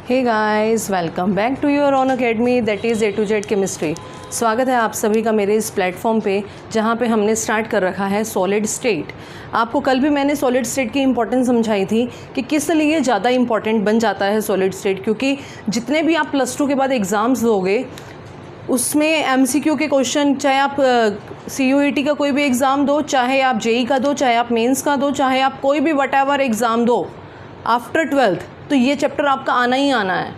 Hey guys, welcome back to your own academy that is A to Z chemistry. स्वागत है आप सभी का मेरे इस प्लेटफॉर्म पे जहाँ पे हमने स्टार्ट कर रखा है सॉलिड स्टेट। आपको कल भी मैंने सॉलिड स्टेट की इंपॉर्टेंस समझाई थी कि किस लिए ज़्यादा इंपॉर्टेंट बन जाता है सॉलिड स्टेट, क्योंकि जितने भी आप +2 के बाद एग्ज़ाम्स दोगे उसमें MCQ के क्वेश्चन, चाहे आप CUET का कोई भी एग्ज़ाम दो, चाहे आप JEE का दो, चाहे आप मेंस का दो, चाहे आप कोई भी वटएवर एग्ज़ाम दो आफ्टर 12th, तो ये चैप्टर आपका आना ही आना है।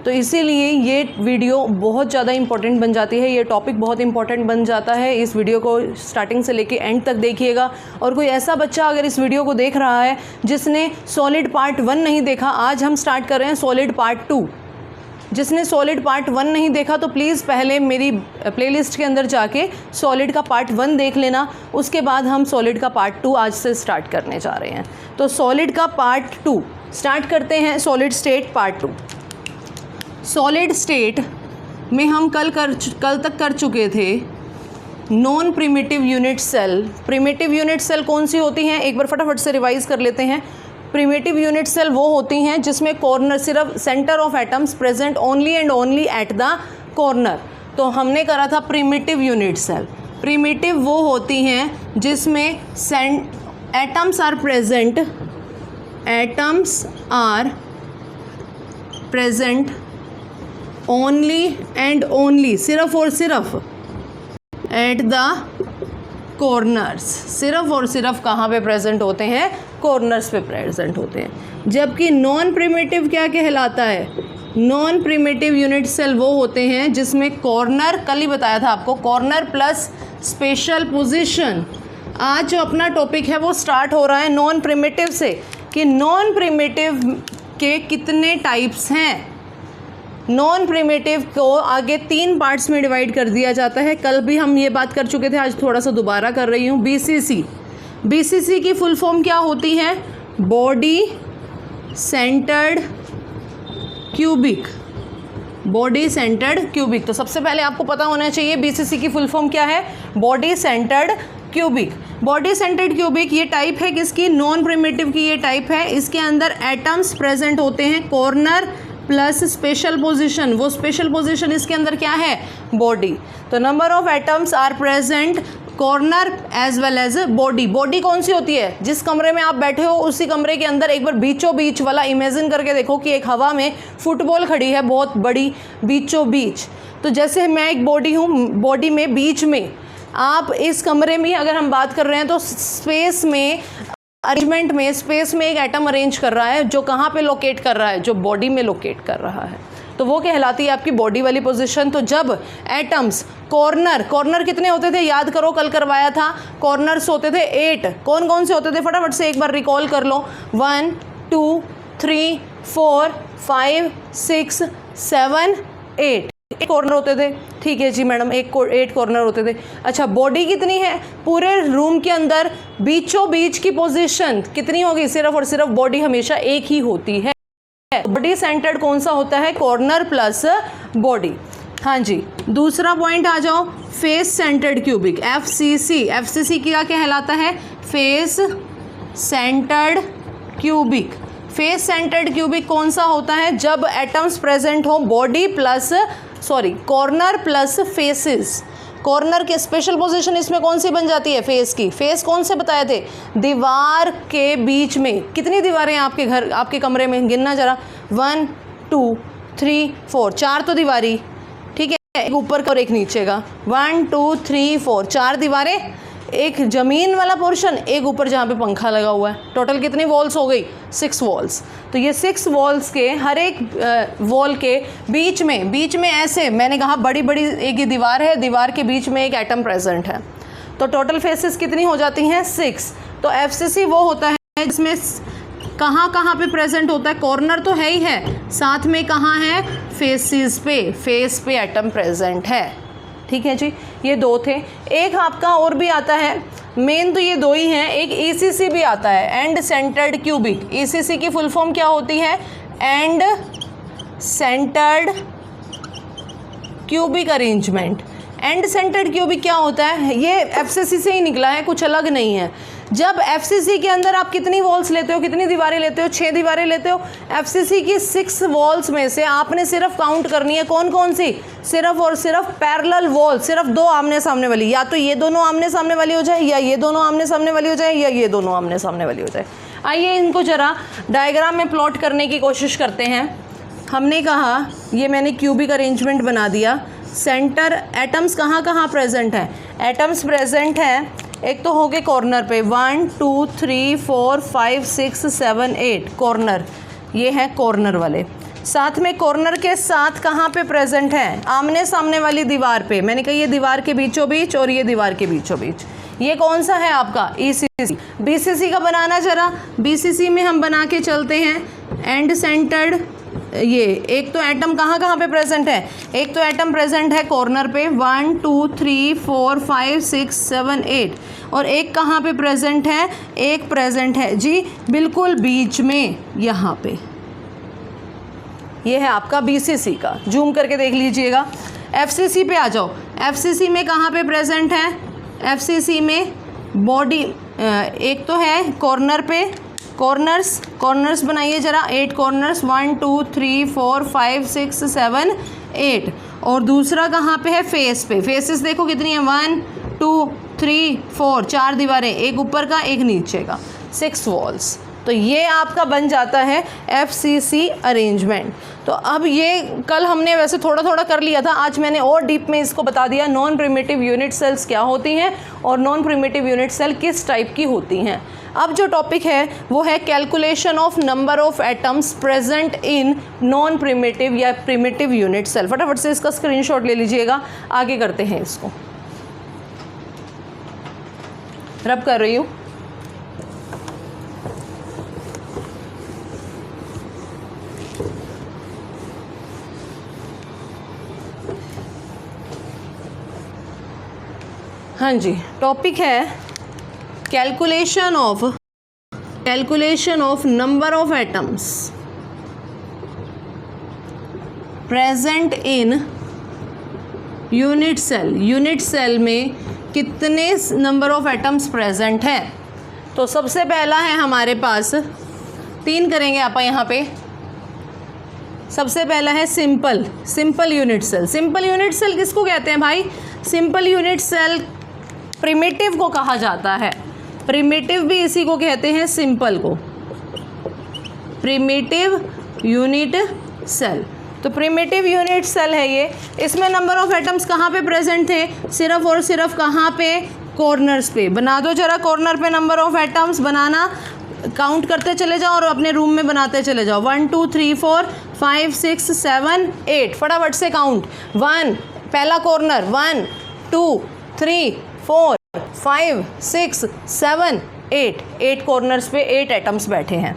तो इसीलिए ये वीडियो बहुत ज़्यादा इंपॉर्टेंट बन जाती है, ये टॉपिक बहुत इंपॉर्टेंट बन जाता है। इस वीडियो को स्टार्टिंग से लेके एंड तक देखिएगा। और कोई ऐसा बच्चा अगर इस वीडियो को देख रहा है जिसने सॉलिड पार्ट 1 नहीं देखा, आज हम स्टार्ट कर रहे हैं सॉलिड पार्ट 2। जिसने सॉलिड पार्ट 1 नहीं देखा तो प्लीज़ पहले मेरी प्लेलिस्ट के अंदर जाके सॉलिड का पार्ट 1 देख लेना, उसके बाद हम सॉलिड का पार्ट 2 आज से स्टार्ट करने जा रहे हैं। तो सॉलिड का पार्ट 2 स्टार्ट करते हैं। Solid state part 2। Solid state में हम कल तक कर चुके थे non primitive unit cell. Primitive unit cell कौन सी होती हैं, एक बार फटाफट से रिवाइज कर लेते हैं। प्रिमिटिव यूनिट सेल वो होती हैं जिसमें कॉर्नर, सिर्फ centre of atoms present only and only at the corner. तो हमने करा था प्रिमिटिव यूनिट सेल। प्रिमिटिव वो होती हैं जिसमें atoms are present, atoms are present only and only, सिर्फ और सिर्फ एट द कॉर्नर्स। सिर्फ और सिर्फ कहाँ पे प्रेजेंट होते हैं, कॉर्नर्स पे प्रेजेंट होते हैं। जबकि नॉन प्रिमिटिव क्या कहलाता है, नॉन प्रिमिटिव यूनिट सेल वो होते हैं जिसमें कॉर्नर, कल ही बताया था आपको, कॉर्नर प्लस स्पेशल पोजीशन। आज जो अपना टॉपिक है वो स्टार्ट हो रहा है नॉन प्रिमिटिव से, कि नॉन प्रिमिटिव के कितने टाइप्स हैं। नॉन प्रिमिटिव को आगे 3 पार्ट्स में डिवाइड कर दिया जाता है। कल भी हम ये बात कर चुके थे, आज थोड़ा सा दोबारा कर रही हूँ। BCC, BCC की फुल फॉर्म क्या होती है, body centred cubic. Body centred cubic, तो सबसे पहले आपको पता होना चाहिए BCC की फुल फॉर्म क्या है, body centred cubic. Body centred cubic ये टाइप है किसकी, नॉन प्रिमिटिव की ये टाइप है। इसके अंदर एटम्स प्रेजेंट होते हैं कॉर्नर प्लस स्पेशल पोजीशन। वो स्पेशल पोजीशन इसके अंदर क्या है, बॉडी। तो number of atoms are present corner as well as body. Body कौन सी होती है, जिस कमरे में आप बैठे हो उसी कमरे के अंदर एक बार बीचों बीच वाला इमेजिन करके देखो कि एक हवा में फुटबॉल खड़ी है बहुत बड़ी बीचों बीच। तो जैसे मैं एक बॉडी हूँ, बॉडी में बीच में आप इस कमरे में अगर हम बात कर रहे हैं तो स्पेस में, अरेंजमेंट में, स्पेस में एक एटम अरेंज कर रहा है जो कहाँ पे लोकेट कर रहा है, जो बॉडी में लोकेट कर रहा है, तो वो कहलाती है आपकी बॉडी वाली पोजीशन। तो जब एटम्स कॉर्नर कितने होते थे, याद करो कल करवाया था, कॉर्नर्स होते थे 8। कौन कौन से होते थे, फटाफट से एक बार रिकॉल कर लो। 1 2 3 4 5 6 7 8 कॉर्नर होते थे। ठीक है जी मैडम, 8 कॉर्नर होते थे। अच्छा, बॉडी कितनी है, पूरे रूम के अंदर बीचों बीच की पोजीशन कितनी होगी, सिर्फ और सिर्फ बॉडी हमेशा एक ही होती है। बॉडी सेंटर्ड कौन सा होता है, कॉर्नर प्लस बॉडी। हाँ जी, दूसरा पॉइंट आ जाओ, face centred cubic, FCC। FCC क्या कहलाता है, face centred cubic. Face centred cubic कौन सा होता है, जब एटम्स प्रेजेंट हो body plus corner plus faces. Corner के स्पेशल पोजीशन इसमें कौन सी बन जाती है, फेस की। फेस कौन से बताए थे, दीवार के बीच में। कितनी दीवारें हैं आपके घर, आपके कमरे में, गिनना जरा। 1 2 3 4, 4 तो दीवारी, ठीक है, एक ऊपर का और एक नीचे का। 1 2 3 4, 4 दीवारें, एक जमीन वाला पोर्शन, एक ऊपर जहाँ पे पंखा लगा हुआ है। टोटल कितनी वॉल्स हो गई, 6 वॉल्स। तो ये 6 वॉल्स के हर एक वॉल के बीच में ऐसे, मैंने कहा बड़ी बड़ी एक ही दीवार है, दीवार के बीच में एक एटम प्रेजेंट है। तो टोटल फेसेस कितनी हो जाती हैं, 6। तो FCC वो होता है जिसमें कहाँ कहाँ पे प्रेजेंट होता है, कॉर्नर तो है ही है, साथ में कहाँ है, फेसेस पे, फेस पे एटम प्रेजेंट है। ठीक है जी, ये 2 थे। एक आपका और भी आता है, मेन तो ये 2 ही हैं, एक ECC भी आता है, एंड सेंटर्ड क्यूबिक। ECC की फुल फॉर्म क्या होती है, and centred cubic arrangement. And centred cubic क्या होता है, ये FCC से ही निकला है, कुछ अलग नहीं है। जब FCC के अंदर आप कितनी वॉल्स लेते हो, कितनी दीवारें लेते हो, 6 दीवारें लेते हो। FCC की 6 वॉल्स में से आपने सिर्फ काउंट करनी है कौन कौन सी, सिर्फ और सिर्फ पैरेलल वॉल, सिर्फ 2 आमने सामने वाली, या तो ये दोनों आमने सामने वाली हो जाए, या ये दोनों आमने सामने वाली हो जाए, या ये दोनों आमने सामने वाली हो जाए। आइए इनको जरा डायग्राम में प्लॉट करने की कोशिश करते हैं। हमने कहा ये मैंने क्यूबिक अरेंजमेंट बना दिया। सेंटर एटम्स कहाँ कहाँ प्रेजेंट हैं, एटम्स प्रेजेंट हैं एक तो हो गए कॉर्नर पे 1 2 3 4 5 6 7 8 कॉर्नर, ये हैं कॉर्नर वाले। साथ में कॉर्नर के साथ कहाँ पे प्रेजेंट हैं, आमने सामने वाली दीवार पे। मैंने कहा ये दीवार के बीचों बीच और ये दीवार के बीचों बीच। ये कौन सा है आपका ECC। BCC का बनाना जरा, BCC में हम बना के चलते हैं एंड सेंटर्ड। ये एक तो एटम कहाँ कहाँ पे प्रेजेंट है, एक तो एटम प्रेजेंट है कॉर्नर पे 1 2 3 4 5 6 7 8, और एक कहाँ पे प्रेजेंट है, एक प्रेजेंट है जी बिल्कुल बीच में यहाँ पे। ये है आपका BCC का, जूम करके देख लीजिएगा। FCC पे आ जाओ, FCC में कहाँ पे प्रेजेंट है, FCC में बॉडी एक तो है कॉर्नर पे, कॉर्नर्स बनाइए जरा, 8 कॉर्नर्स 1 2 3 4 5 6 7 8, और दूसरा कहाँ पे है, फेस पे। फेसेस देखो कितनी है 1 2 3 4, 4 दीवारें, एक ऊपर का एक नीचे का, 6 वॉल्स। तो ये आपका बन जाता है FCC अरेंजमेंट। तो अब ये कल हमने वैसे थोड़ा थोड़ा कर लिया था, आज मैंने और डीप में इसको बता दिया नॉन प्रिमिटिव यूनिट सेल्स क्या होती हैं और नॉन प्रिमिटिव यूनिट सेल किस टाइप की होती हैं। अब जो टॉपिक है वो है calculation of number of atoms present in non primitive या प्रिमिटिव यूनिट सेल। फटाफट से इसका स्क्रीनशॉट ले लीजिएगा, आगे करते हैं इसको। रब कर रही हूँ। हाँ जी, टॉपिक है calculation of number of atoms present in unit cell. Unit cell में कितने नंबर ऑफ एटम्स प्रेजेंट हैं। तो सबसे पहला है हमारे पास 3 करेंगे आप यहाँ पे। सबसे पहला है simple unit cell. Simple unit cell किसको कहते हैं भाई, सिंपल यूनिट सेल प्रिमिटिव को कहा जाता है। प्रिमिटिव भी इसी को कहते हैं, सिंपल को, प्रिमिटिव यूनिट सेल। तो प्रिमिटिव यूनिट सेल है ये। इसमें नंबर ऑफ एटम्स कहाँ पे प्रेजेंट थे, सिर्फ और सिर्फ कहाँ पे, कॉर्नर्स पे। बना दो जरा कॉर्नर पे number of atoms, banana, count करते चले जाओ और अपने रूम में बनाते चले जाओ। 1 2 3 4 5 6 7 8, फटाफट से काउंट। 1 पहला कॉर्नर, 1 2 3 4 5 6 7 8, 8 कॉर्नर्स पे 8 एटम्स बैठे हैं।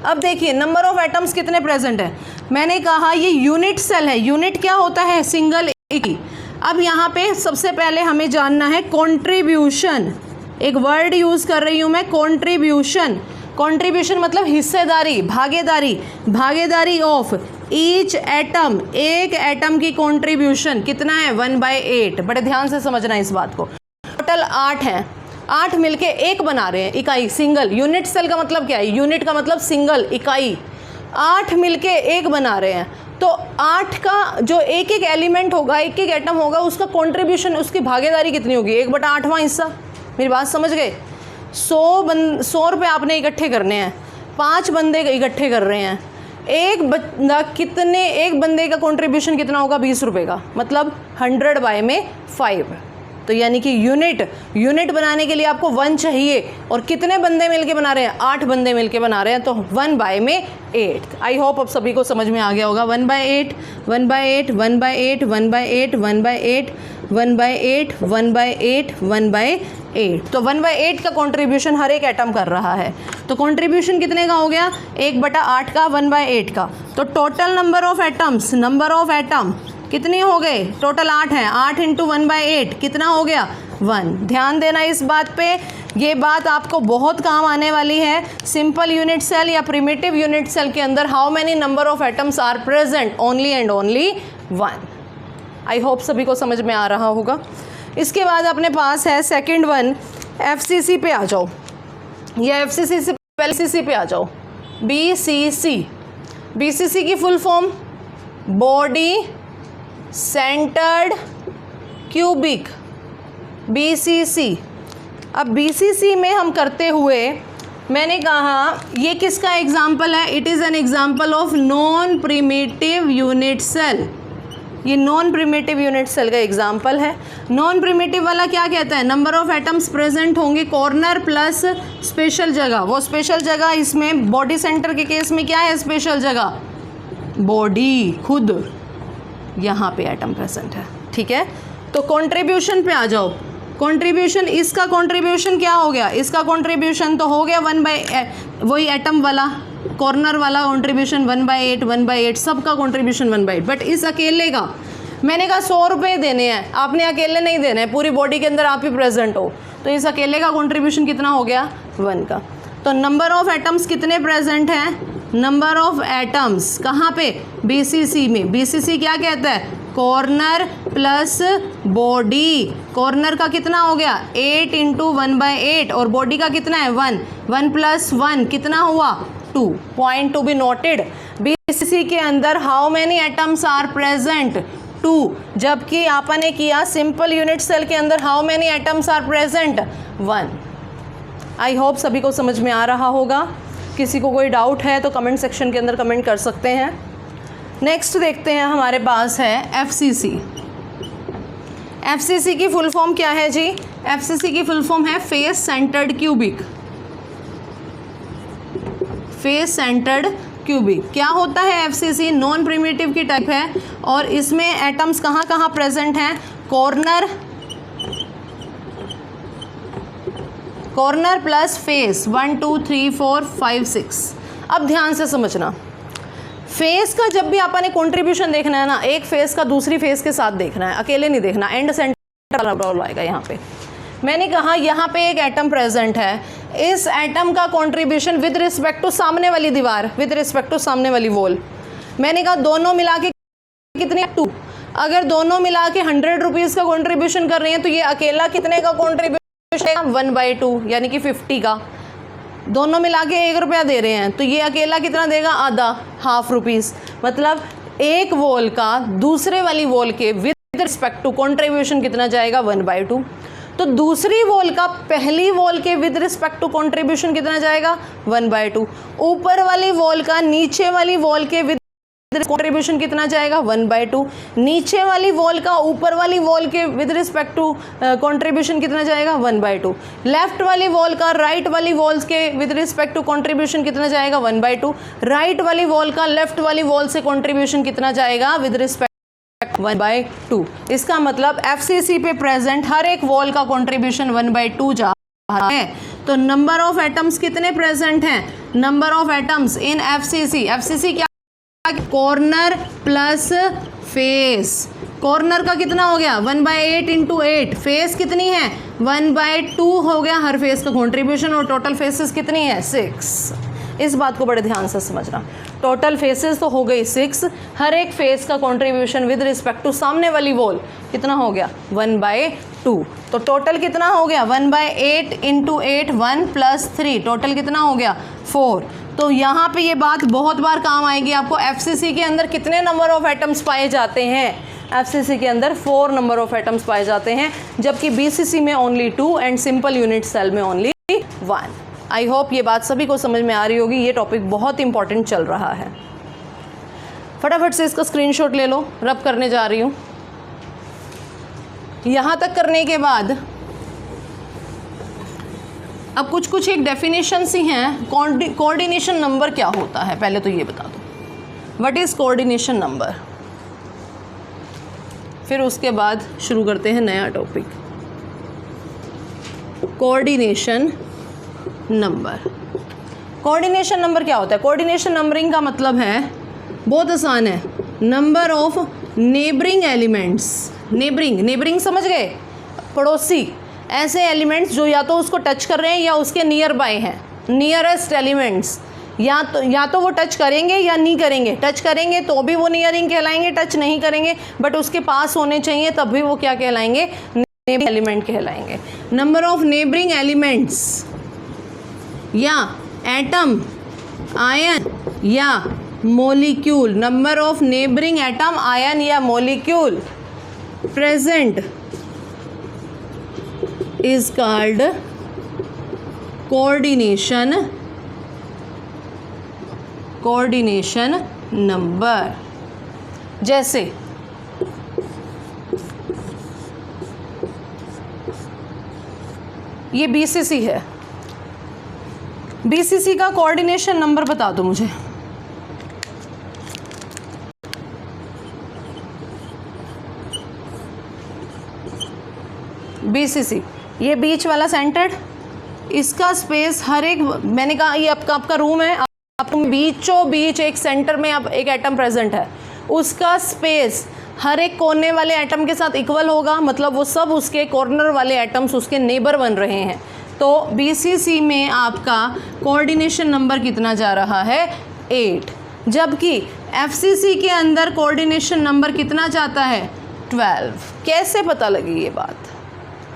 अब देखिए नंबर ऑफ एटम्स कितने प्रेजेंट हैं। मैंने कहा ये यूनिट सेल है। यूनिट क्या होता है, सिंगल, एक ही। अब यहाँ पे सबसे पहले हमें जानना है कंट्रीब्यूशन। एक वर्ड यूज़ कर रही हूँ मैं, कंट्रीब्यूशन। कंट्रीब्यूशन मतलब हिस्सेदारी, भागीदारी ऑफ ईच एटम। एक एटम की कंट्रीब्यूशन कितना है, 1/8। बड़े ध्यान से समझना इस बात को। टोटल 8 हैं, 8 मिलके एक बना रहे हैं, इकाई, सिंगल। यूनिट सेल का मतलब क्या है, यूनिट का मतलब सिंगल, इकाई। 8 मिलके एक बना रहे हैं। तो 8 का जो एक एक एलिमेंट होगा, एक एक एटम होगा, उसका कंट्रीब्यूशन, उसकी भागीदारी कितनी होगी, 1/8वां हिस्सा। मेरी बात समझ गए। 100 रुपये आपने इकट्ठे करने हैं, 5 बंदे इकट्ठे कर रहे हैं। एक बंदे का कंट्रीब्यूशन कितना होगा, 20 रुपये का, मतलब 100/5। तो यानी कि यूनिट बनाने के लिए आपको 1 चाहिए, और कितने बंदे मिलके बना रहे हैं, 8 बंदे मिलके बना रहे हैं, तो 1/8। आई होप अब सभी को समझ में आ गया होगा। 1/8 1/8 1/8 1/8 1/8 1/8 1/8 1/8। तो 1/8 का कंट्रीब्यूशन हर एक एटम कर रहा है। तो कंट्रीब्यूशन कितने का हो गया, 1/8 का, 1/8 का। तो टोटल नंबर ऑफ एटम कितने हो गए, टोटल 8 हैं। 8 × 1/8 कितना हो गया, 1। ध्यान देना इस बात पे, ये बात आपको बहुत काम आने वाली है। सिंपल यूनिट सेल या प्रिमिटिव यूनिट सेल के अंदर how many number of atoms are present, only and only 1। I hope सभी को समझ में आ रहा होगा। इसके बाद अपने पास है सेकंड वन, FCC पे आ जाओ। या एफसीसी से पहले सीसी पे आ जाओ, बीसीसी। बीसीसी की full form body centred cubic, BCC. अब बीसीसी में हम करते हुए मैंने कहा ये किसका एग्जाम्पल है, it is an example of non primitive unit cell. ये नॉन प्रिमिटिव यूनिट सेल का एग्जाम्पल है। नॉन प्रिमिटिव वाला क्या कहता है, नंबर ऑफ एटम्स प्रेजेंट होंगे कॉर्नर प्लस स्पेशल जगह। वो स्पेशल जगह इसमें बॉडी सेंटर के केस में क्या है, स्पेशल जगह बॉडी खुद, यहाँ पे एटम प्रेजेंट है। ठीक है, तो कंट्रीब्यूशन पे आ जाओ। कंट्रीब्यूशन, इसका कंट्रीब्यूशन क्या हो गया, इसका कंट्रीब्यूशन तो हो गया 1/8, वही एटम वाला कॉर्नर वाला कंट्रीब्यूशन 1/8, 1/8 सबका कंट्रीब्यूशन 1/8। बट इस अकेले का मैंने कहा 100 रुपये देने हैं, आपने अकेले नहीं देने हैं, पूरी बॉडी के अंदर आप ही प्रेजेंट हो, तो इस अकेले का कंट्रीब्यूशन कितना हो गया, 1 का। तो नंबर ऑफ एटम्स कितने प्रेजेंट हैं, नंबर ऑफ एटम्स कहाँ पे, बीसीसी में। बीसीसी क्या कहता है, कॉर्नर प्लस बॉडी। कॉर्नर का कितना हो गया 8 × 1/8 और बॉडी का कितना है 1, 1 + 1 कितना हुआ 2। Point to be noted, BCC के अंदर how many atoms are present 2, जबकि आपने किया सिंपल यूनिट सेल के अंदर how many atoms are present 1। I hope सभी को समझ में आ रहा होगा। किसी को कोई डाउट है तो कमेंट सेक्शन के अंदर कमेंट कर सकते हैं। नेक्स्ट देखते हैं, हमारे पास है एफसीसी। एफसीसी की फुल फॉर्म क्या है जी, एफसीसी की फुल फॉर्म है face centred cubic. Face centred cubic क्या होता है एफसीसी, नॉन प्रिमिटिव की टाइप है और इसमें एटम्स कहाँ कहाँ प्रेजेंट हैं, कॉर्नर प्लस फेस 1 2 3 4 5 6। अब ध्यान से समझना, फेस का जब भी आपने कंट्रीब्यूशन देखना है ना, एक फेस का दूसरी फेस के साथ देखना है, अकेले नहीं देखना। एंड सेंटर रोल आएगा यहाँ पे। मैंने कहा यहाँ पे एक एटम प्रेजेंट है, इस एटम का कंट्रीब्यूशन विद रिस्पेक्ट टू सामने वाली दीवार, विद रिस्पेक्ट टू सामने वाली वॉल। मैंने कहा दोनों मिला के कितने 2। अगर दोनों मिला के 100 रुपीज़ का कंट्रीब्यूशन कर रहे हैं तो ये अकेला कितने का कंट्रीब्यूशन 1/2 यानी कि 50 का। दोनों मिला के 1 रुपया दे रहे हैं तो ये अकेला कितना देगा, आधा, ½ रुपीज़। मतलब एक वॉल का दूसरे वाली वॉल के विद रिस्पेक्ट टू कंट्रीब्यूशन कितना जाएगा 1/2। तो दूसरी वॉल का पहली वॉल के विद रिस्पेक्ट टू कंट्रीब्यूशन कितना जाएगा 1/2। ऊपर वाली वॉल का नीचे वाली वॉल के विद कंट्रीब्यूशन कितना जाएगा 1/2। नीचे वाली वॉल का ऊपर वाली वॉल के विद रिस्पेक्ट टू कंट्रीब्यूशन कितना जाएगा 1/2। लेफ्ट वाली वॉल का राइट वाली वॉल्स के विद रिस्पेक्ट टू कंट्रीब्यूशन कितना जाएगा 1/2। राइट वाली वॉल का लेफ्ट वाली वॉल से कंट्रीब्यूशन कितना जाएगा विद रिस्पेक्ट 1/2। इसका मतलब एफसीसी पे प्रेजेंट हर एक वॉल का कंट्रीब्यूशन 1/2 जा रहा है। तो नंबर ऑफ एटम्स कितने प्रेजेंट हैं, number of atoms in FCC. FCC क्या, कॉर्नर प्लस फेस। कॉर्नर का कितना हो गया 1/8 × 8। फेस कितनी है 1/2 हो गया हर फेस का कंट्रीब्यूशन और टोटल फेसेस कितनी है 6। इस बात को बड़े ध्यान से समझना, टोटल फेसेस तो हो गई 6, हर एक फेस का कंट्रीब्यूशन विद रिस्पेक्ट टू सामने वाली वॉल कितना हो गया 1/2। तो टोटल कितना हो गया 1/8 × 8 1 + 3, टोटल कितना हो गया 4। तो यहाँ पे ये बात बहुत बार काम आएगी आपको, एफसीसी के अंदर कितने नंबर ऑफ एटम्स पाए जाते हैं, एफसीसी के अंदर 4 नंबर ऑफ एटम्स पाए जाते हैं, जबकि बीसीसी में only 2 and simple unit cell में ओनली 1। आई होप ये बात सभी को समझ में आ रही होगी। ये टॉपिक बहुत इंपॉर्टेंट चल रहा है। फटाफट से इसका स्क्रीनशॉट ले लो, रब करने जा रही हूँ। यहाँ तक करने के बाद अब कुछ एक डेफिनेशन सी हैं। कोऑर्डिनेशन नंबर क्या होता है, पहले तो ये बता दो व्हाट इज़ कोऑर्डिनेशन नंबर, फिर उसके बाद शुरू करते हैं नया topic. Coordination number, coordination number क्या होता है, कोऑर्डिनेशन नंबरिंग का मतलब है बहुत आसान है, number of neighbouring elements. Neighbouring समझ गए, पड़ोसी, ऐसे एलिमेंट्स जो या तो उसको टच कर रहे हैं या उसके नियर बाय हैं, नियरेस्ट एलिमेंट्स। या तो वो टच करेंगे या नहीं करेंगे, टच करेंगे तो भी वो नियरिंग कहलाएंगे, टच नहीं करेंगे बट उसके पास होने चाहिए तब भी वो क्या कहलाएंगे, नेबरिंग एलिमेंट कहलाएंगे। नंबर ऑफ नेबरिंग एलिमेंट्स या एटम, आयन या molecule, number of neighbouring atom, ion या molecule present is called coordination number. जैसे ये बीसीसी है, बीसीसी का कोऑर्डिनेशन नंबर बता दो मुझे। बीसीसी ये बीच वाला सेंटर्ड, इसका स्पेस हर एक, मैंने कहा ये आपका रूम है, आप बीचों बीच एक सेंटर में आप एक एटम प्रेजेंट है, उसका स्पेस हर एक कोने वाले एटम के साथ इक्वल होगा, मतलब वो सब उसके कॉर्नर वाले एटम्स उसके नेबर बन रहे हैं। तो बीसीसी में आपका कोऑर्डिनेशन नंबर कितना जा रहा है 8, जबकि एफसीसी के अंदर कोऑर्डिनेशन नंबर कितना जाता है 12। कैसे पता लगी ये बात,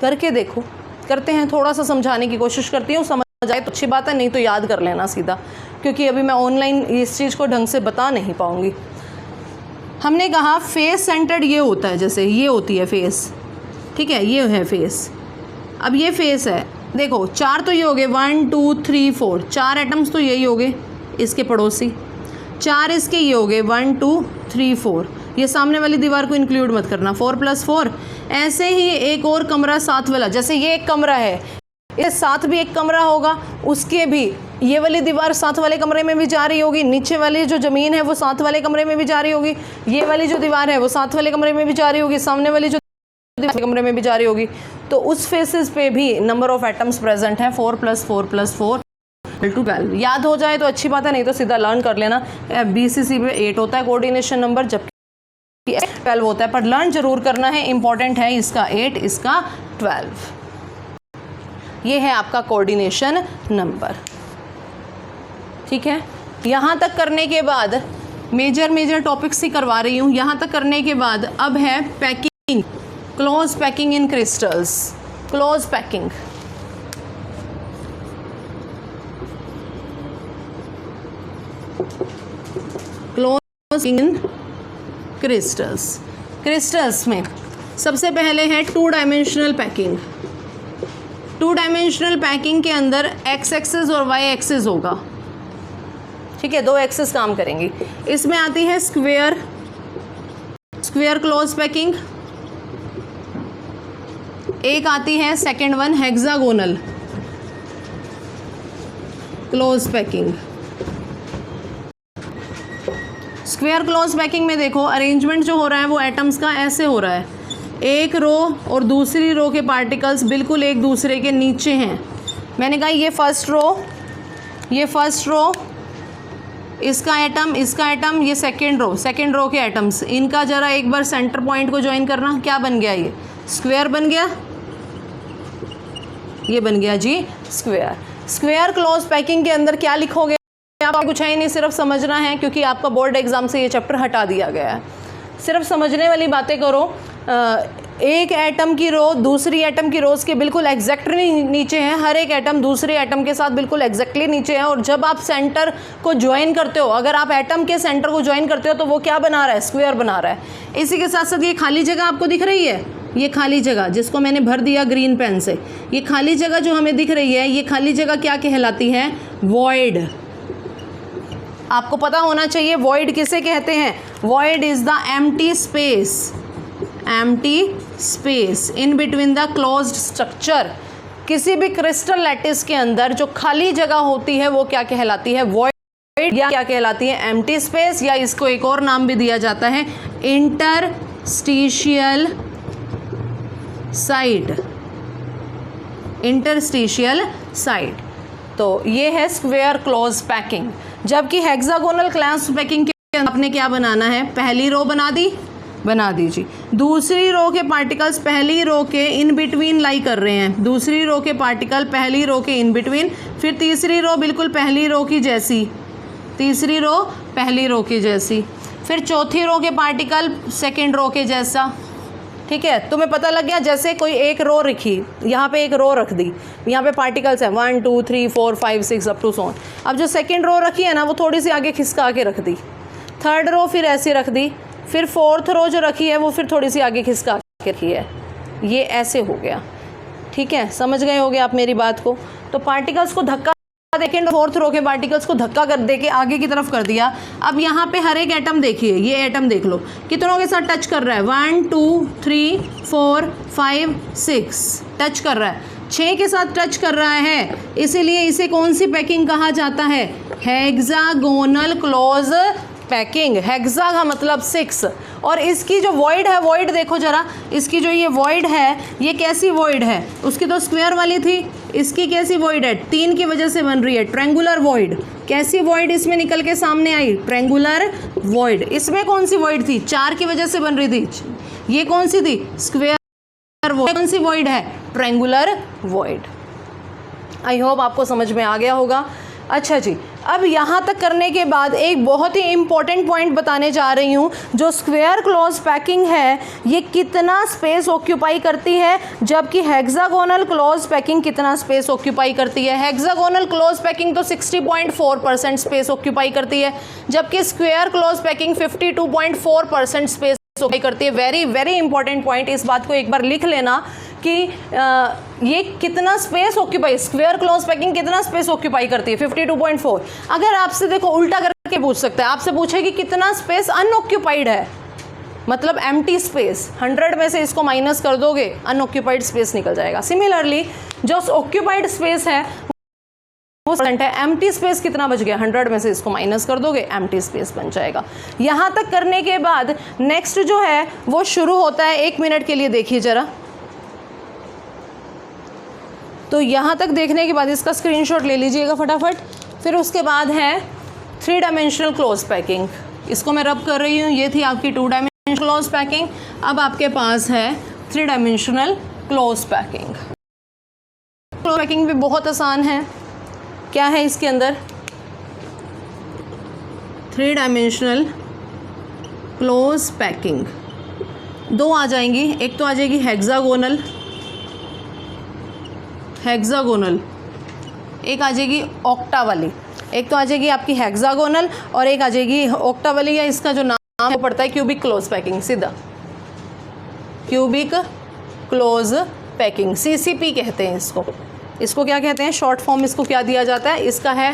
करके देखो, करते हैं, थोड़ा सा समझाने की कोशिश करती हूँ, समझ जाए तो अच्छी बात है, नहीं तो याद कर लेना सीधा, क्योंकि अभी मैं ऑनलाइन इस चीज़ को ढंग से बता नहीं पाऊँगी। हमने कहा फेस सेंटर्ड ये होता है, जैसे ये होती है फेस, ठीक है, ये है फेस। अब ये फेस है, देखो 4 तो ये हो गए, 1 2 3 4, 4 एटम्स तो यही हो गए, इसके पड़ोसी 4 इसके ये हो गए, 1 2 3 4, ये सामने वाली दीवार को इंक्लूड मत करना, 4 + 4। ऐसे ही एक और कमरा साथ वाला, जैसे ये एक कमरा है, इसके साथ भी एक कमरा होगा, उसके भी ये वाली दीवार साथ वाले कमरे में भी जा रही होगी, नीचे वाली जो ज़मीन है वो साथ वाले कमरे में भी जा रही होगी, ये वाली जो दीवार है वो साथ वाले कमरे में भी जा रही होगी, सामने वाली जो दीवार कमरे में भी जा रही होगी। तो उस फेसेस पे भी नंबर ऑफ एटम्स प्रेजेंट है 4 + 4 + 4 = 12। याद हो जाए तो अच्छी बात है, नहीं तो सीधा लर्न कर लेना। बीसीसी पे 8 होता है कोऑर्डिनेशन नंबर, जबकि 12 होता है, पर लर्न जरूर करना है, इंपॉर्टेंट है, इसका 8 इसका 12। ये है आपका कोऑर्डिनेशन नंबर, ठीक है। यहाँ तक करने के बाद मेजर टॉपिक्स ही करवा रही हूँ। यहाँ तक करने के बाद अब है packing, close packing in crystals, close packing. Close in crystals, crystals में सबसे पहले है 2 डायमेंशनल पैकिंग। 2 डायमेंशनल पैकिंग के अंदर x एक्सिस और y एक्सिस होगा, ठीक है, 2 एक्सिस काम करेंगी। इसमें आती है स्क्वेयर क्लोज पैकिंग, एक आती है second one hexagonal close packing. Square close packing में देखो अरेंजमेंट जो हो रहा है वो एटम्स का ऐसे हो रहा है, एक रो और दूसरी रो के पार्टिकल्स बिल्कुल एक दूसरे के नीचे हैं। मैंने कहा ये फर्स्ट रो, इसका एटम, ये सेकेंड रो के एटम्स, इनका ज़रा एक बार सेंटर पॉइंट को ज्वाइन करना, क्या बन गया, ये स्क्वायर बन गया, ये बन गया जी स्क्वायर। स्क्वायर क्लोज पैकिंग के अंदर क्या लिखोगे आप, कुछ है ही नहीं, सिर्फ समझना है, क्योंकि आपका बोर्ड एग्जाम से ये चैप्टर हटा दिया गया है। सिर्फ समझने वाली बातें करो। एक एटम की रो दूसरी एटम की रोज के बिल्कुल एग्जैक्टली नीचे है, हर एक एटम दूसरे एटम के साथ बिल्कुल एग्जैक्टली नीचे है। और जब आप सेंटर को ज्वाइन करते हो, अगर आप एटम के सेंटर को ज्वाइन करते हो तो वो क्या बना रहा है, स्क्वायर बना रहा है। इसी के साथ साथ ये खाली जगह आपको दिख रही है, ये खाली जगह जिसको मैंने भर दिया ग्रीन पेन से, ये खाली जगह जो हमें दिख रही है, ये खाली जगह क्या कहलाती है, वॉइड। आपको पता होना चाहिए वॉइड किसे कहते हैं। Void is the empty space in between the closed structure. किसी भी क्रिस्टल लैटिस के अंदर जो खाली जगह होती है वो क्या कहलाती है, वॉइड, या क्या कहलाती है, एम्प्टी स्पेस, या इसको एक और नाम भी दिया जाता है इंटरस्टिशियल साइड। तो ये है स्क्वायर क्लोज पैकिंग। जबकि हेक्सागोनल क्लोज पैकिंग के आपने क्या बनाना है, पहली रो बना दीजिए, दूसरी रो के पार्टिकल्स पहली रो के इन बिटवीन लाई कर रहे हैं, दूसरी रो के पार्टिकल पहली रो के इन बिटवीन, फिर तीसरी रो बिल्कुल पहली रो की जैसी, तीसरी रो पहली रो की जैसी, फिर चौथी रो के पार्टिकल सेकेंड रो के जैसा, ठीक है, तुम्हें पता लग गया। जैसे कोई एक रो रखी, यहाँ पे एक रो रख दी, यहाँ पे पार्टिकल्स हैं 1 2 3 4 5 6 अप टू सो ऑन। अब जो सेकंड रो रखी है ना वो थोड़ी सी आगे खिसका के रख दी, थर्ड रो फिर ऐसे रख दी, फिर फोर्थ रो जो रखी है वो फिर थोड़ी सी आगे खिसका के रखी है, ये ऐसे हो गया। ठीक है, समझ गए होगे आप मेरी बात को। तो पार्टिकल्स को धक्का सेकेंड फोर्थ रो के पार्टिकल्स को धक्का कर दे के आगे की तरफ कर दिया। अब यहाँ पे हर एक एटम देखिए, ये एटम देख लो कितनों के साथ टच कर रहा है, 1 2 3 4 5 6 टच कर रहा है, 6 के साथ टच कर रहा है, इसीलिए इसे कौन सी पैकिंग कहा जाता है, हेक्सागोनल क्लोज पैकिंग। हेक्सा का मतलब 6। और इसकी जो वॉइड है, वॉइड देखो जरा, इसकी जो ये वॉइड है ये कैसी वॉइड है, उसकी तो स्क्वायर वाली थी, इसकी कैसी वॉइड है, 3 की वजह से बन रही है, ट्रायंगुलर वॉइड। कैसी वॉइड इसमें निकल के सामने आई, ट्रायंगुलर वॉइड। इसमें कौन सी वॉइड थी, 4 की वजह से बन रही थी, ये कौन सी थी, स्क्वायर वॉइड। कौन सी वॉइड है, ट्रायंगुलर वॉइड। आई होप आपको समझ में आ गया होगा। अच्छा जी, अब यहाँ तक करने के बाद एक बहुत ही इम्पॉर्टेंट पॉइंट बताने जा रही हूँ। जो स्क्वायर क्लोज पैकिंग है ये कितना स्पेस ऑक्यूपाई करती है, जबकि हेक्सागोनल क्लोज पैकिंग कितना स्पेस ऑक्यूपाई करती है। हेक्सागोनल क्लोज पैकिंग तो 60.4% स्पेस ऑक्यूपाई करती है, जबकि square close packing 52.4% space occupy करती है। वेरी वेरी इंपॉर्टेंट पॉइंट, इस बात को एक बार लिख लेना कि ये कितना space occupy, square close packing कितना स्पेस ऑक्यूपाई करती है, 52.4। अगर आपसे देखो उल्टा करके पूछ सकता है, आपसे पूछे कि कितना स्पेस अनऑक्यूपाइड है, मतलब एम्प्टी स्पेस, 100 में से इसको माइनस कर दोगे अनऑक्यूपाइड स्पेस निकल जाएगा। सिमिलरली जो ऑक्यूपाइड स्पेस है वो परसेंट है, एम्प्टी स्पेस कितना बच गया, 100 में से इसको माइनस कर दोगे एम्प्टी स्पेस बन जाएगा। यहाँ तक करने के बाद नेक्स्ट जो है वो शुरू होता है, 1 मिनट के लिए देखिए जरा। तो यहाँ तक देखने के बाद इसका स्क्रीनशॉट ले लीजिएगा फटाफट। फिर उसके बाद है 3 डायमेंशनल क्लोज पैकिंग, इसको मैं रब कर रही हूँ। ये थी आपकी 2 डायमेंशनल क्लोज पैकिंग। अब आपके पास है 3 dimensional close packing. Close packing भी बहुत आसान है। क्या है इसके अंदर, 3 डायमेंशनल क्लोज पैकिंग 2 आ जाएंगी। एक तो आ जाएगी हेक्सागोनल, हेक्सागोनल, एक आ जाएगी ऑक्टा वाली। एक तो आ जाएगी आपकी हेक्सागोनल और एक आ जाएगी ऑक्टा वाली, या इसका जो नाम है पड़ता है क्यूबिक क्लोज पैकिंग, सीधा क्यूबिक क्लोज पैकिंग, CCP कहते हैं इसको। इसको क्या कहते हैं, शॉर्ट फॉर्म इसको क्या दिया जाता है, इसका है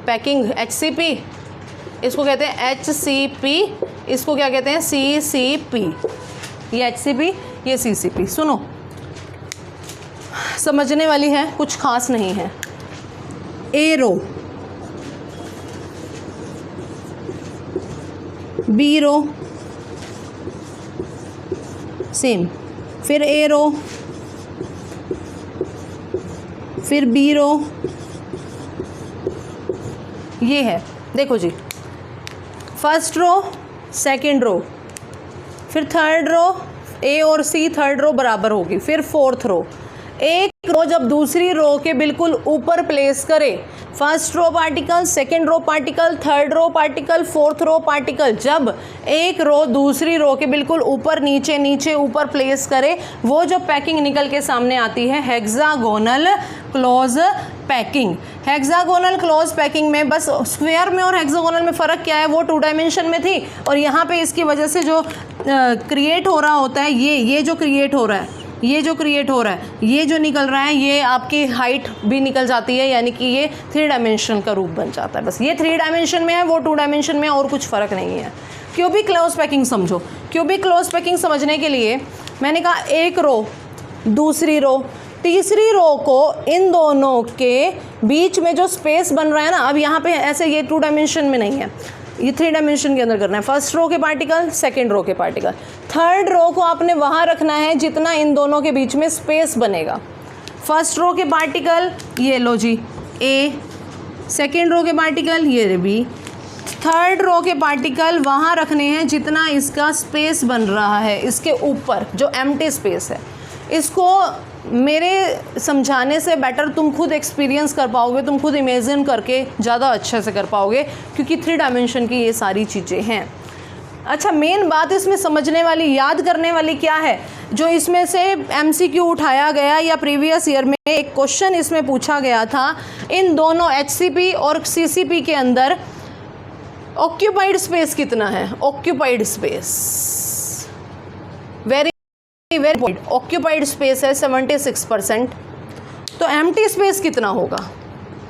पैकिंग HCP, इसको कहते हैं HCP, इसको क्या कहते हैं CCP। ये HCP, ये CCP। सुनो, समझने वाली है, कुछ खास नहीं है। A row, B row same, फिर A रो, फिर B रो, ये है। देखो जी, फर्स्ट रो, सेकंड रो, फिर थर्ड रो, A और C थर्ड रो बराबर होगी, फिर फोर्थ रो। एक रो जब दूसरी रो के बिल्कुल ऊपर प्लेस करे, first row particle, second row particle, third row particle, fourth row particle, जब एक रो दूसरी रो के बिल्कुल ऊपर नीचे नीचे ऊपर प्लेस करे, वो जो पैकिंग निकल के सामने आती है hexagonal close packing. Hexagonal close packing में बस स्क्वायर में और हेक्सागोनल में फ़र्क क्या है, वो 2 डायमेंशन में थी, और यहाँ पे इसकी वजह से जो क्रिएट हो रहा होता है, ये जो क्रिएट हो रहा है, ये जो क्रिएट हो रहा है, ये जो निकल रहा है, ये आपकी हाइट भी निकल जाती है, यानी कि ये 3 डायमेंशन का रूप बन जाता है। बस ये 3 डायमेंशन में है, वो 2 डायमेंशन में, और कुछ फ़र्क नहीं है। क्यूबिक क्लोज पैकिंग समझो। क्यूबिक क्लोज पैकिंग समझने के लिए मैंने कहा एक रो, दूसरी रो, तीसरी रो को, इन दोनों के बीच में जो स्पेस बन रहा है ना, अब यहाँ पे ऐसे ये 2 डायमेंशन में नहीं है, ये 3 डायमेंशन के अंदर करना है। फर्स्ट रो के पार्टिकल, सेकंड रो के पार्टिकल, थर्ड रो को आपने वहाँ रखना है जितना इन दोनों के बीच में स्पेस बनेगा। फर्स्ट रो के पार्टिकल ये लो जी A, सेकंड रो के पार्टिकल ये B, थर्ड रो के पार्टिकल वहाँ रखने हैं जितना इसका स्पेस बन रहा है, इसके ऊपर जो एम्प्टी स्पेस है। इसको मेरे समझाने से बेटर तुम खुद एक्सपीरियंस कर पाओगे, तुम खुद इमेजिन करके ज़्यादा अच्छे से कर पाओगे, क्योंकि 3 डायमेंशन की ये सारी चीज़ें हैं। अच्छा, मेन बात इसमें समझने वाली, याद करने वाली क्या है जो इसमें से MCQ उठाया गया या प्रीवियस ईयर में एक क्वेश्चन इसमें पूछा गया था, इन दोनों HCP और CCP के अंदर ऑक्यूपाइड स्पेस कितना है? Occupied space very very occupied space है 76%। तो एम्प्टी स्पेस कितना होगा?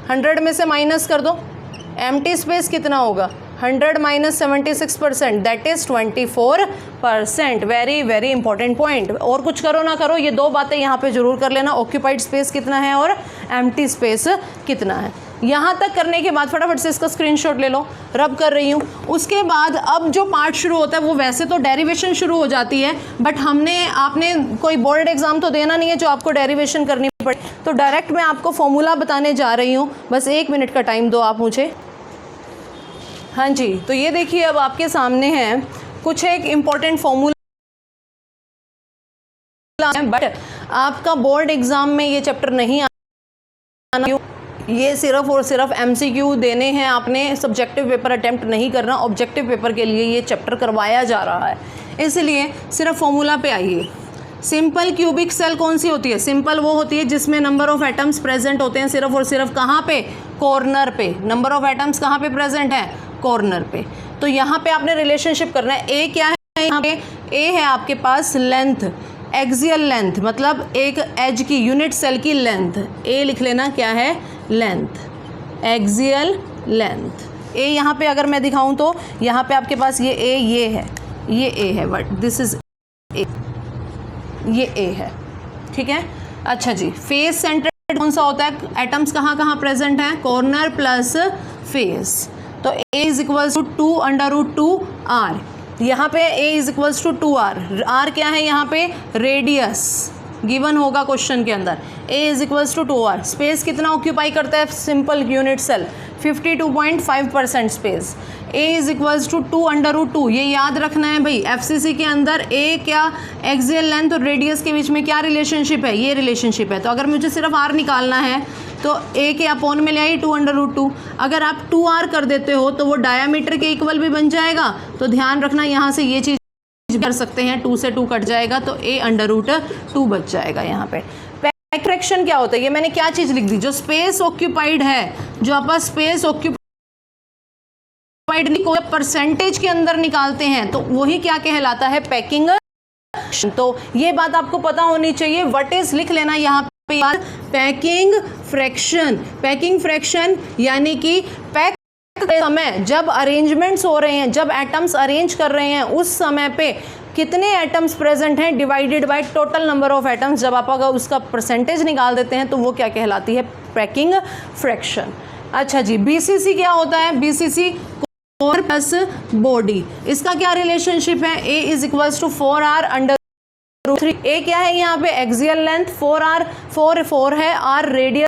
100 में से माइनस कर दो, एम्प्टी स्पेस कितना होगा? 100 minus 76%, that is 24%। Very very important point. और कुछ करो ना करो, ये दो बातें यहाँ पे जरूर कर लेना, ऑक्यूपाइड स्पेस कितना है और एम्प्टी स्पेस कितना है। यहाँ तक करने के बाद फटाफट से इसका स्क्रीनशॉट ले लो, रब कर रही हूँ। उसके बाद अब जो पार्ट शुरू होता है वो वैसे तो डेरिवेशन शुरू हो जाती है, बट आपने कोई बोर्ड एग्जाम तो देना नहीं है जो आपको डेरिवेशन करनी पड़े, तो डायरेक्ट मैं आपको फॉर्मूला बताने जा रही हूँ। बस 1 मिनट का टाइम दो आप मुझे। हाँ जी, तो ये देखिए अब आपके सामने है कुछ एक इम्पॉर्टेंट फॉर्मूला, बट आपका बोर्ड एग्जाम में ये चैप्टर नहीं आना, ये सिर्फ और सिर्फ MCQ देने हैं, आपने सब्जेक्टिव पेपर अटेम्प्ट नहीं करना, ऑब्जेक्टिव पेपर के लिए ये चैप्टर करवाया जा रहा है, इसलिए सिर्फ फॉर्मूला पे आइए। सिंपल क्यूबिक सेल कौन सी होती है? सिंपल वो होती है जिसमें नंबर ऑफ एटम्स प्रेजेंट होते हैं सिर्फ और सिर्फ कहाँ पे? कॉर्नर पे। नंबर ऑफ एटम्स कहाँ पे प्रेजेंट है? कॉर्नर पे। तो यहाँ पे आपने रिलेशनशिप करना है। ए क्या है यहाँ पे? ए है आपके पास लेंथ, एक्सियल लेंथ, मतलब एक एज की यूनिट सेल की लेंथ। ए लिख लेना, क्या है? Length, axial length. ए यहाँ पे अगर मैं दिखाऊं तो यहाँ पे आपके पास ये ए, ये है, ये ए है, बट दिस इज ए, ये ए है, ठीक है। अच्छा जी, फेस सेंटर्ड कौन सा होता है? एटम्स कहाँ कहाँ प्रेजेंट हैं? Corner plus face. तो a is equals to 2√2r। यहाँ पे a is equals to 2r। r क्या है यहाँ पे? रेडियस गिवन होगा क्वेश्चन के अंदर। a is equals to 2r। Space कितना ऑक्यूपाई करता है simple unit cell? 52.5% space. a is equals to 2√2। ये याद रखना है भाई, FCC के अंदर a क्या? एक्सियल लेंथ और रेडियस के बीच में क्या रिलेशनशिप है? ये रिलेशनशिप है। तो अगर मुझे सिर्फ r निकालना है तो a के अपॉन में ले आई 2√2। अगर आप 2r कर देते हो तो वो डायामीटर के इक्वल भी बन जाएगा। तो ध्यान रखना, यहाँ से ये चीज़ कर सकते हैं, 2 से 2 कट जाएगा तो a√2 बच जाएगा यहाँ पे। पैक फ्रैक्शन क्या होता है? ये मैंने क्या चीज़ लिख दी? जो स्पेस ऑक्यूपाइड है, जो आप स्पेस ऑक्यूपाइड को परसेंटेज के अंदर निकालते हैं तो वही क्या कहलाता है? पैकिंग। तो ये बात आपको पता होनी चाहिए। व्हाट इज लिख लेना यहाँ पे, पैकिंग फ्रैक्शन। पैकिंग फ्रैक्शन यानी कि पैक समय जब अरेंजमेंट्स हो रहे हैं, जब एटम्स अरेंज कर रहे हैं, उस समय पे कितने एटम्स प्रेजेंट हैं divided by total number of atoms. जब आप अगर उसका परसेंटेज निकाल देते हैं तो वो क्या कहलाती है? Packing fraction. अच्छा जी, BCC क्या होता है? BCC core plus body. इसका क्या रिलेशनशिप है? a is equals to 4r/3। a क्या है यहाँ पे? Axial length. 4 है, r radius.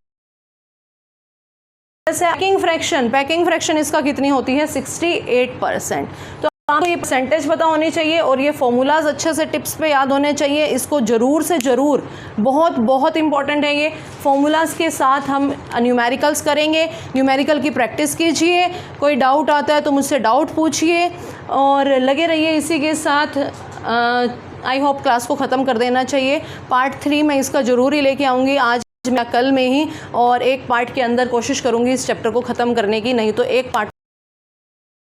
Packing fraction, packing fraction इसका कितनी होती है? 68%। तो आपको ये परसेंटेज पता होनी चाहिए और ये फॉर्मूलाज अच्छे से टिप्स पे याद होने चाहिए। इसको ज़रूर से ज़रूर, बहुत बहुत इंपॉर्टेंट है ये। फॉर्मूलाज के साथ हम न्यूमेरिकल्स करेंगे, न्यूमेरिकल की प्रैक्टिस कीजिए। कोई डाउट आता है तो मुझसे डाउट पूछिए और लगे रहिए इसी के साथ। आई होप क्लास को ख़त्म कर देना चाहिए। पार्ट 3 मैं इसका ज़रूर ही लेके आऊँगी, आज मैं कल में ही, और एक पार्ट के अंदर कोशिश करूँगी इस चैप्टर को ख़त्म करने की, नहीं तो एक पार्ट।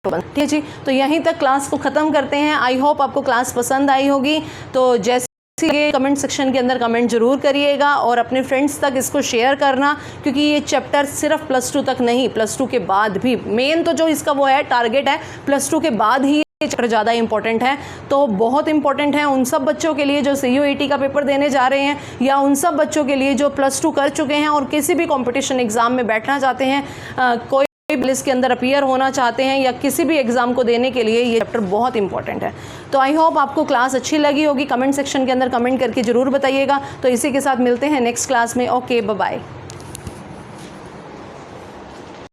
ठीक है जी, तो यहीं तक क्लास को ख़त्म करते हैं। आई होप आपको क्लास पसंद आई होगी। तो जैसे कमेंट सेक्शन के अंदर कमेंट ज़रूर करिएगा और अपने फ्रेंड्स तक इसको शेयर करना, क्योंकि ये चैप्टर सिर्फ +2 तक नहीं, +2 के बाद भी, मेन तो जो इसका वो है टारगेट है, +2 के बाद ही ये चैप्टर ज़्यादा इंपॉर्टेंट है। तो बहुत इंपॉर्टेंट है उन सब बच्चों के लिए जो CUET का पेपर देने जा रहे हैं, या उन सब बच्चों के लिए जो +2 कर चुके हैं और किसी भी कंपटीशन एग्ज़ाम में बैठना चाहते हैं, कोई लिस्ट के अंदर अपीयर होना चाहते हैं, या किसी भी एग्ज़ाम को देने के लिए ये चैप्टर बहुत इंपॉर्टेंट है। तो आई होप आपको क्लास अच्छी लगी होगी। कमेंट सेक्शन के अंदर कमेंट करके ज़रूर बताइएगा। तो इसी के साथ मिलते हैं नेक्स्ट क्लास में। Okay, bye bye.